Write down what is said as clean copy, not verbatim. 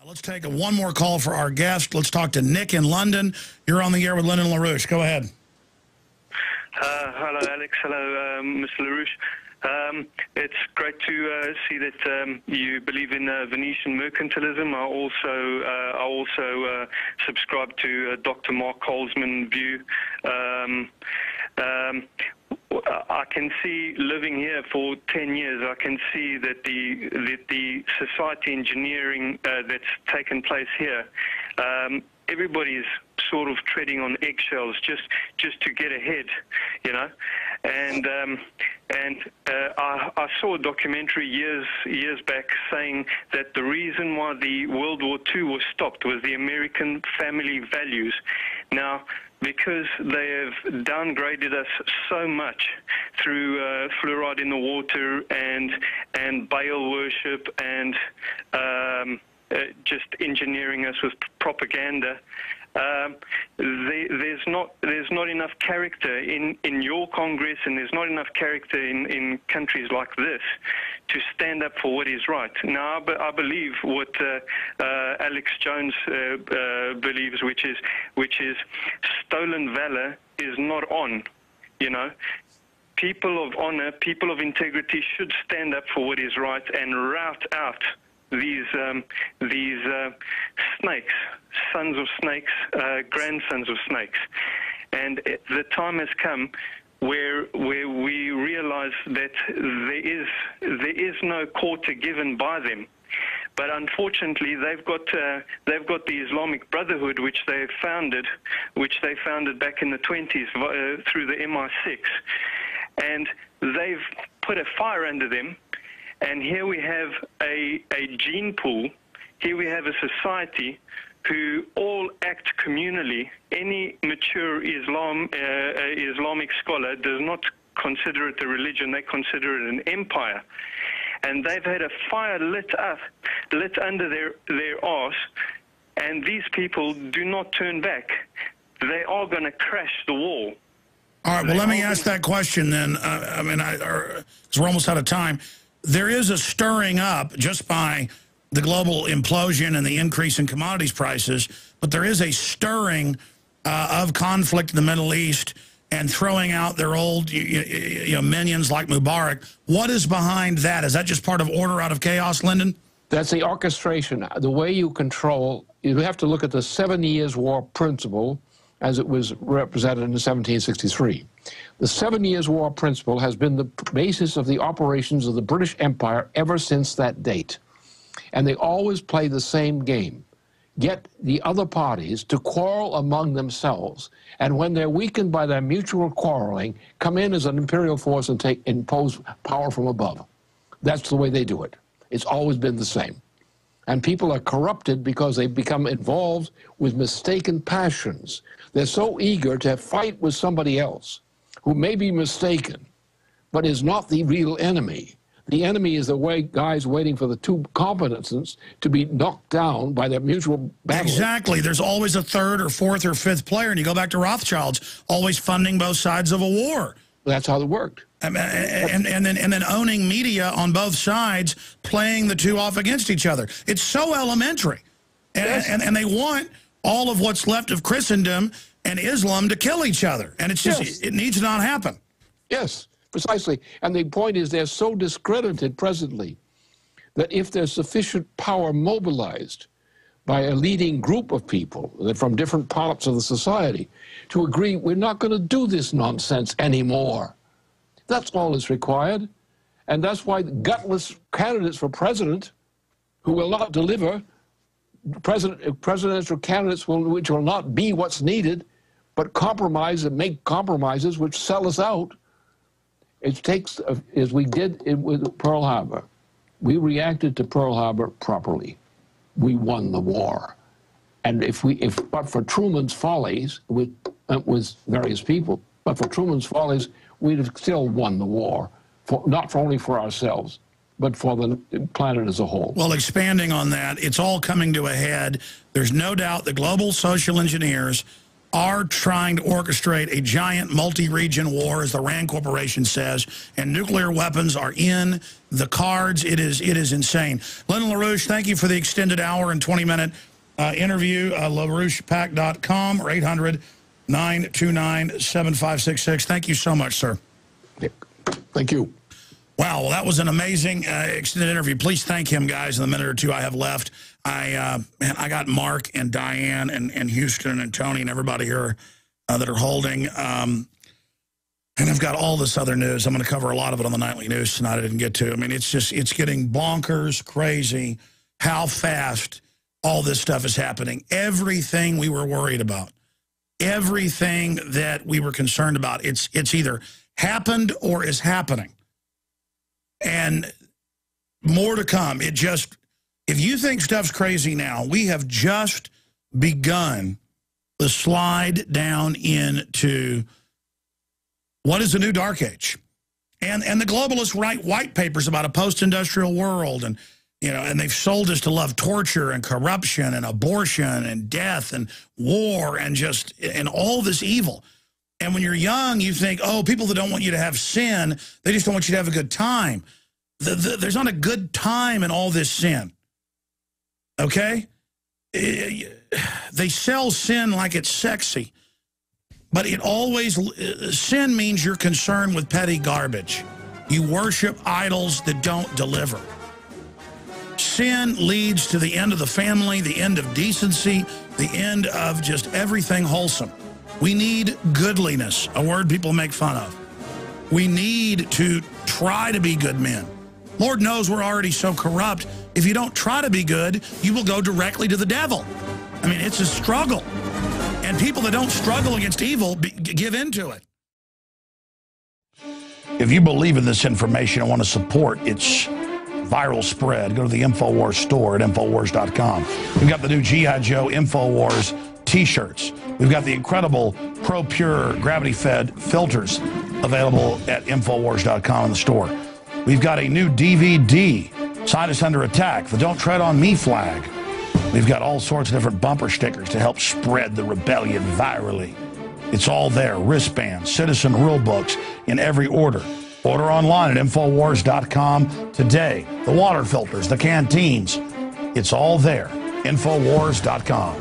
Let's take one more call for our guest. Let's talk to Nick in London. You're on the air with Lyndon LaRouche. Go ahead. Hello, Alex. Hello, Mr. LaRouche. It's great to see that you believe in Venetian mercantilism. I also subscribe to Dr. Mark Holzman's view. I can see, living here for 10 years, I can see that the society engineering that's taken place here, everybody's sort of treading on eggshells just to get ahead, you know. And I saw a documentary years back saying that the reason why the World War II was stopped was the American family values. Now, because they have downgraded us so much through fluoride in the water and Baal worship and just engineering us with propaganda, there's not enough character in your Congress, and there's not enough character in countries like this to stand up for what is right. Now, I believe what Alex Jones believes, which is stolen valor is not on. You know, people of honor, people of integrity should stand up for what is right and rout out these snakes, sons of snakes, grandsons of snakes. And the time has come where we realize that there is no quarter given by them. But unfortunately, they've got the Islamic Brotherhood, which they founded back in the 20s through the MI6, and they've put a fire under them. And here we have a gene pool. Here we have a society who all act communally. Any mature Islamic scholar does not consider it a religion. They consider it an empire. And they've had a fire lit under their arse, and these people do not turn back. They are going to crash the wall. All right, well, let me ask that question then. Because we're almost out of time. There is a stirring up just by the global implosion and the increase in commodities prices, but there is a stirring of conflict in the Middle East and throwing out their old minions like Mubarak. What is behind that? Is that just part of order out of chaos, Lyndon? That's the orchestration. The way you control, you have to look at the 7 Years' War principle as it was represented in 1763. The 7 Years' War principle has been the basis of the operations of the British Empire ever since that date. And they always play the same game. Get the other parties to quarrel among themselves, and when they're weakened by their mutual quarreling, come in as an imperial force and impose power from above. That's the way they do it. It's always been the same. And people are corrupted because they become involved with mistaken passions. They're so eager to fight with somebody else who may be mistaken, but is not the real enemy. The enemy is the guys waiting for the two competencies to be knocked down by their mutual battle. Exactly. There's always a third or fourth or fifth player, and you go back to Rothschilds, always funding both sides of a war. That's how it worked. And then owning media on both sides, playing the two off against each other. It's so elementary. And they want all of what's left of Christendom and Islam to kill each other. And it's just, it needs to not happen. Yes. Precisely. And the point is they're so discredited presently that if there's sufficient power mobilized by a leading group of people from different parts of the society to agree we're not going to do this nonsense anymore. That's all that's required. And that's why gutless candidates for president who will not deliver, presidential candidates which will not be what's needed, but compromise and make compromises which sell us out. It takes, as we did with Pearl Harbor, we reacted to Pearl Harbor properly. We won the war. And but for Truman's follies, with various people, but for Truman's follies, we'd have still won the war, not only for ourselves, but for the planet as a whole. Well, expanding on that, it's all coming to a head. There's no doubt the global social engineers are trying to orchestrate a giant multi-region war, as the RAND Corporation says, and nuclear weapons are in the cards. It is insane. Lyndon LaRouche, thank you for the extended hour and 20-minute interview. LaRouchePAC.com or 800-929-7566. Thank you so much, sir. Thank you. Wow, well, that was an amazing extended interview. Please thank him, guys, in the minute or two I have left. Man, I got Mark and Diane and Houston and Tony and everybody here that are holding. And I've got all this other news. I'm going to cover a lot of it on the nightly news tonight I didn't get to. I mean, it's getting bonkers, crazy, how fast all this stuff is happening. Everything we were worried about, everything that we were concerned about, it's either happened or is happening. And more to come. If you think stuff's crazy now, we have just begun the slide down into what is the new dark age. And the globalists write white papers about a post-industrial world, and and they've sold us to love torture and corruption and abortion and death and war and all this evil. And when you're young, you think, oh, people that don't want you to have sin, they just don't want you to have a good time. There's not a good time in all this sin. Okay? They sell sin like it's sexy. But sin means you're concerned with petty garbage. You worship idols that don't deliver. Sin leads to the end of the family, the end of decency, the end of just everything wholesome. We need goodliness, a word people make fun of. We need to try to be good men. Lord knows we're already so corrupt. If you don't try to be good, you will go directly to the devil. I mean, it's a struggle. And people that don't struggle against evil give into it. If you believe in this information and want to support its viral spread, go to the InfoWars store at InfoWars.com. We've got the new G.I. Joe InfoWars T-shirts. We've got the incredible ProPure gravity-fed filters available at InfoWars.com in the store. We've got a new DVD, Scientists Under Attack, the Don't Tread on Me flag. We've got all sorts of different bumper stickers to help spread the rebellion virally. It's all there. Wristbands, citizen rule books in every order. Order online at InfoWars.com today. The water filters, the canteens. It's all there. InfoWars.com.